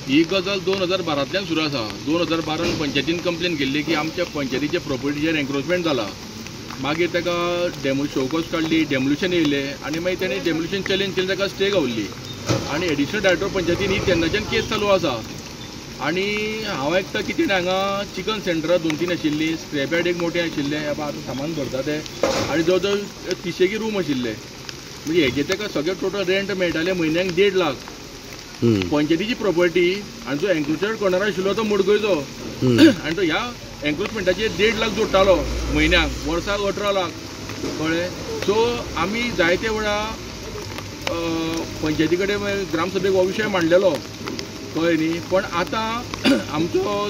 ही गजाल 2012तल्यान सुरू आसा. 2012 पंचायतीन कंप्लेन केल्ली की आमच्या पंचायतीच्या प्रॉपर्टीचेर एन्क्रोचमेंट जाला. मागीर ताका शोकॉज काडली, डेमोल्युशन येयले आनी मागीर ताणें डेमोल्युशन चॅलेंज केलें, ताका स्टे गावल्ली आनी एडिशनल डायरेक्टर पंचायतीन ही तेन्नाच्यान केस चालू आसा. आनी हांव आयकता की तेणें हांगा चिकन सेंटरां 2-3 आशिल्लीं, स्क्रॅप यार्ड एक मोठें आशिल्लें, आतां सामान भरता तें, आनी जवळ जवळ 30 रूम आशिल्ले. म्हणजे हेजे ताका सगळें टोटल रेंट मेळटालें म्हयन्याक 1.5 लाख. पंचायतीची प्रॉपर्टी आनी जो एन्क्रोचर करणारो आशिल्लो तो मुडगयचो आनी तो ह्या एन्क्रोचमेंटाचेर 1.5 लाख जोडटालो म्हयन्याक, वर्साक 18 लाख. कळ्ळें. सो आमी जायते वेळा पंचायती कडेन ग्रामसभेक हो विशय मांडलेलो, कळ्ळें न्ही. पण आतां आमचो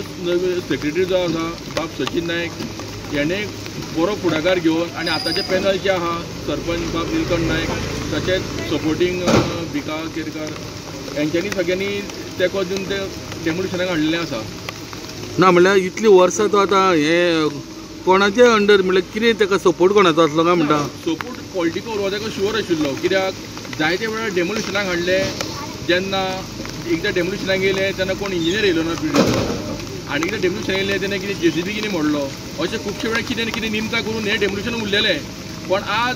सेक्रेटरी जो आसा बाब सचिन नायक हेणें बरो फुडाकार घेवन आनी आतांचे पॅनल जे आहा सरपंच बाब निलकंठ नायक, तशेंच सपोर्टींग बिका केरकार, हेंच्यांनी सगळ्यांनी तेंको दिवन ते डेमोल्युशनाक हाडलेलें आसा. ना म्हणल्यार इतलीं वर्सां तो आतां हे कोणाचे अंडर म्हणल्यार कितें ताका सपोर्ट कोणाचो आसलो काय म्हणटा? सपोर्ट पॉलिटिकल हो ताका शुअर आशिल्लो. कित्याक जायते वेळार डेमोल्युशनाक हाडले, जेन्ना एकदां डेमोल्युशनाक येयले तेन्ना कोण इंजिनियर येयलो ना बिल्डींगचो, आनी एकदां डेमोल्युशन येयलें तेन्ना कितें JCB कितें मोडलो, अशें खुबशे वेळार कितें ना कितें निमतां करून हें डेमोल्युशन उरलेलें. पण आज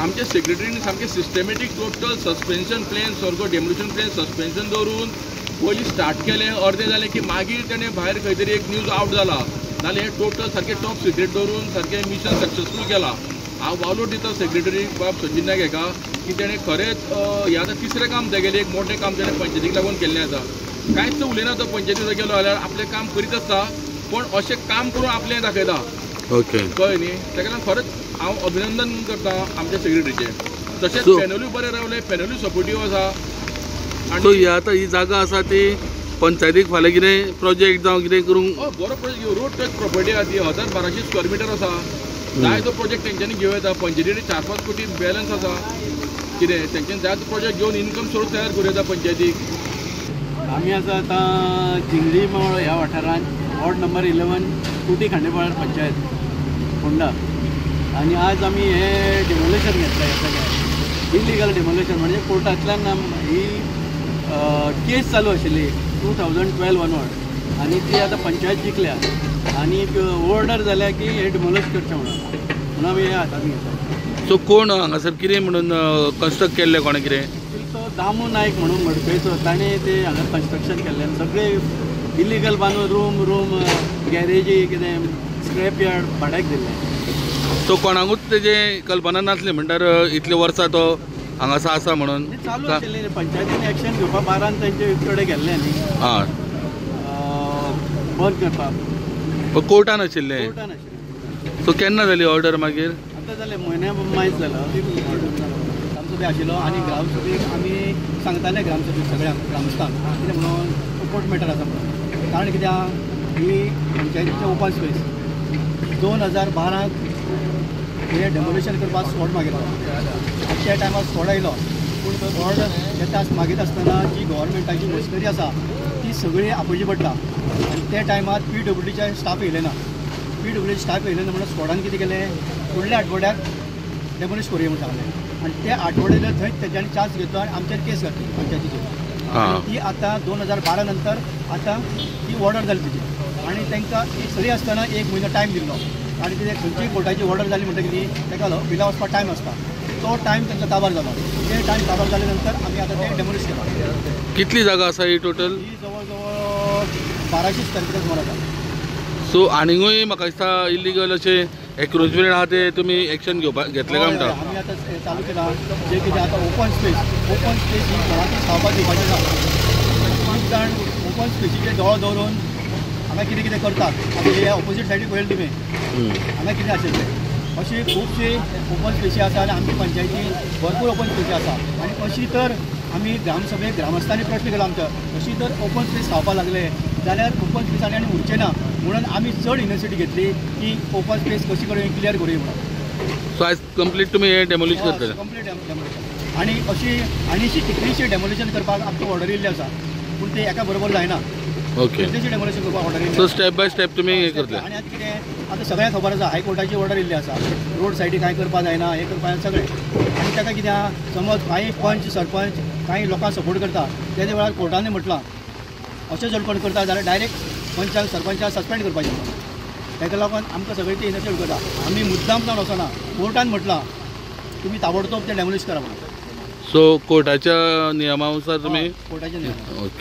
आमच्या सेक्रेटरीन सामकें सिस्टमॅटीक टोटल सस्पेन्शन प्लॅन सारको डेमोल्युशन प्लॅन सस्पेन्शन दवरून पयलीं स्टार्ट केलें, अर्दें जालें की मागीर तेणें भायर खंय तरी एक न्यूज आवट जाला, नाल्यार हें टोटल सारकें टॉप सिक्रेट दवरून सारकें मिशन सक्सेसफूल केलां. हांव वालोर दिता सेक्रेटरी बाब सचिन नायक हेका की तेणें खरेंच हें आतां तिसरें काम तेगेलें, एक मोठें काम तेणें पंचायतीक लागून केल्लें आसा. कांयच उलयना तो पंचायतीचो गेलो जाल्यार आपलें काम करीत आसता, पण अशें काम करून आपलें दाखयता. ओके. कळ्ळें न्ही. तेका लागून खरेंच हांव अभिनंदन करता आमच्या सेक्रेटरीचें. तशेंच पॅनलूय बरें रावलें, पॅनलूय सपोर्टीव आसा. सो ही आतां ही जागा आसा ती पंचायतीक फाल्यां कितें प्रोजेक्ट जावं कितें करूंक बरो प्रोजेक्ट रोड टच प्रॉपर्टी आसा ती 1200 स्क्वेअर मिटर आसा. जाय तो प्रोजेक्ट तेंच्यांनी घेवं येता. पंचायतीन 4-5 कोटी बॅलन्स आसा. कितें तेंच्यांनी जाय तो प्रोजेक्ट घेवन इनकम सोर्स तयार करूं येता पंचायतीक. आमी आतां चिंगळी मळ ह्या वाठारांत वॉर्ड नंबर 11 कुटी खांडेपाळ पंचायत फोंडा, आनी आज आमी हे डेमोलेशन घेतलें हें सगळें इलिगल डेमोलेशन. म्हणजे कोर्टांतल्यान ही केस चालू आशिल्ली 2012 ऑनवर्ड, आनी ती आतां पंचायत जिखल्या आनी ऑर्डर जाल्या की हे डिमोलिश करचें म्हणून आमी हे हातांत घेतला. सो कोण हांगासर कितें म्हणून कन्स्ट्रक्ट केल्लें कोणें कितें? तो दामू नायक म्हणून मडकयचो, ताणें ते हांगा कन्स्ट्रक्शन केल्लें सगळें इलिगल बांदून रूम गॅरेजी कितें स्क्रॅप यार्ड भाड्याक दिल्लें. सो कोणाकूच तेजे कल्पना नासली म्हणल्यार इतले वर्सां तो हांगासर आसा म्हणून चालू आशिल्लें. पंचायतीन एक्शन घेवपा बारान तेंचे कडेन गेल्लें न्ही बंद करपाक, कोर्टान आशिल्लें. कोर्टान आशिल्लें. सो केन्ना जाली ऑर्डर मागीर? आतां जालें म्हयन्या मायज जालो ग्रामसभे आशिल्लो, आनी ग्रामसभेक आमी सांगताले ग्रामसभेक सगळ्यांक ग्रामस्थांक कितें म्हणून सपोर्ट मॅटर आसा म्हणून. कारण कित्याक ही पंचायतीचें ओपन स्पेस 2012 हे डेमोलेशन करपाक स्पॉट मागिल्लो. त्या टायमार स्पॉट आयलो, पूण तो स्पॉट येता मागीत आसतना जी गव्हर्मेंटाची मशिनरी आसा ती सगळी आपोवची पडटा. आनी त्या टायमार PWDचे स्टाफ येयले ना. PWD स्टाफ येयले ना म्हणून स्पॉटान कितें केलें, फुडल्या आठवड्याक डेमोलिश करूया म्हणून सांगलें. आनी त्या आठवड्याक थंय तेंच्यांनी चान्स घेतलो आनी आमचेर केस घातली पंचायतीचेर. ती आतां 2012 नंतर आतां ती ऑर्डर जाली तिची, आनी तांकां ती सरी आसतना 1 म्हयनो टायम दिल्लो. आनी कितें खंयची कोर्टाची ऑर्डर जाली म्हणटकीर ताका विला वचपाक टायम आसता, तो टायम तांकां ताबार जालो. ते टायम ताबार जाले नंतर आमी आतां ते डेमोलिश केला. कितली जागा आसा ही टोटल? ही जवळ जवळ 1200 स्क्वेअर मिटर सुमार आसा. सो आनीकूय म्हाका दिसता इलिगल अशे एन्क्रोचमेंट आहा ते तुमी एक्शन घेतले काय म्हणटा? आमी आतां चालू केला जे कितें आतां ओपन स्पेस ही कोणाकूय खावपाक दिवपाचें ना. खूब जाण ओपन स्पेसीचे दोळो दवरून हांगा कितें कितें करतात. आतां हे ऑपोजीट सायडीक पळयलें तुमी हांगा कितें आशिल्लें. अशी खुबशी ओपन स्पेसी आसा आनी आमची पंचायतीन भरपूर ओपन स्पेसी आसा. आनी अशी तर आमी ग्रामसभेक ग्रामस्थांनी प्रश्न केलो आमचो, अशी तर ओपन स्पेस खावपाक लागले जाल्यार ओपन स्पेस आनी उरचें ना म्हणून आमी चड इनिशिएटीव घेतली की ओपन स्पेस कशी करून क्लियर करूया म्हणून. सो आयज कंप्लीट तुमी हे डेमोलिश करतले? Complete demolition. आनी अशी आनीशी कितलीशी डेमोलिशन करपाक आमची ऑर्डर येयल्ली आसा, पूण ते एका बरोबर जायना. ओके. कितलीशी डेमोलिशन करपाक ऑर्डर येयल्ली. सो स्टेप बाय स्टेप तुमी हे करतले? आनी आतां कितें आतां सगळ्यांक खबर आसा हायकोर्टाची ऑर्डर येयल्ली आसा. रोड सायडीक कांय करपा जायना, हें करपा जायना सगळें. आनी ताका कितें समज कांय पंच सरपंच कांय लोकांक सपोर्ट करता तेच्या वेळार कोर्टान म्हटलां अशें जर कोण करता जाल्यार डायरेक्ट पंचाक सरपंचाक सस्पेंड करपाचें ताका लागून आमकां सगळें ते इनिशिएट करता आमी मुद्दाम जावन वचना कोर्टान म्हटलां तुमी ताबडतोब तें डेमोलिश करा म्हणून सो कोर्टाच्या नियमानुसार तुम्ही कोर्टाचें नियम ओके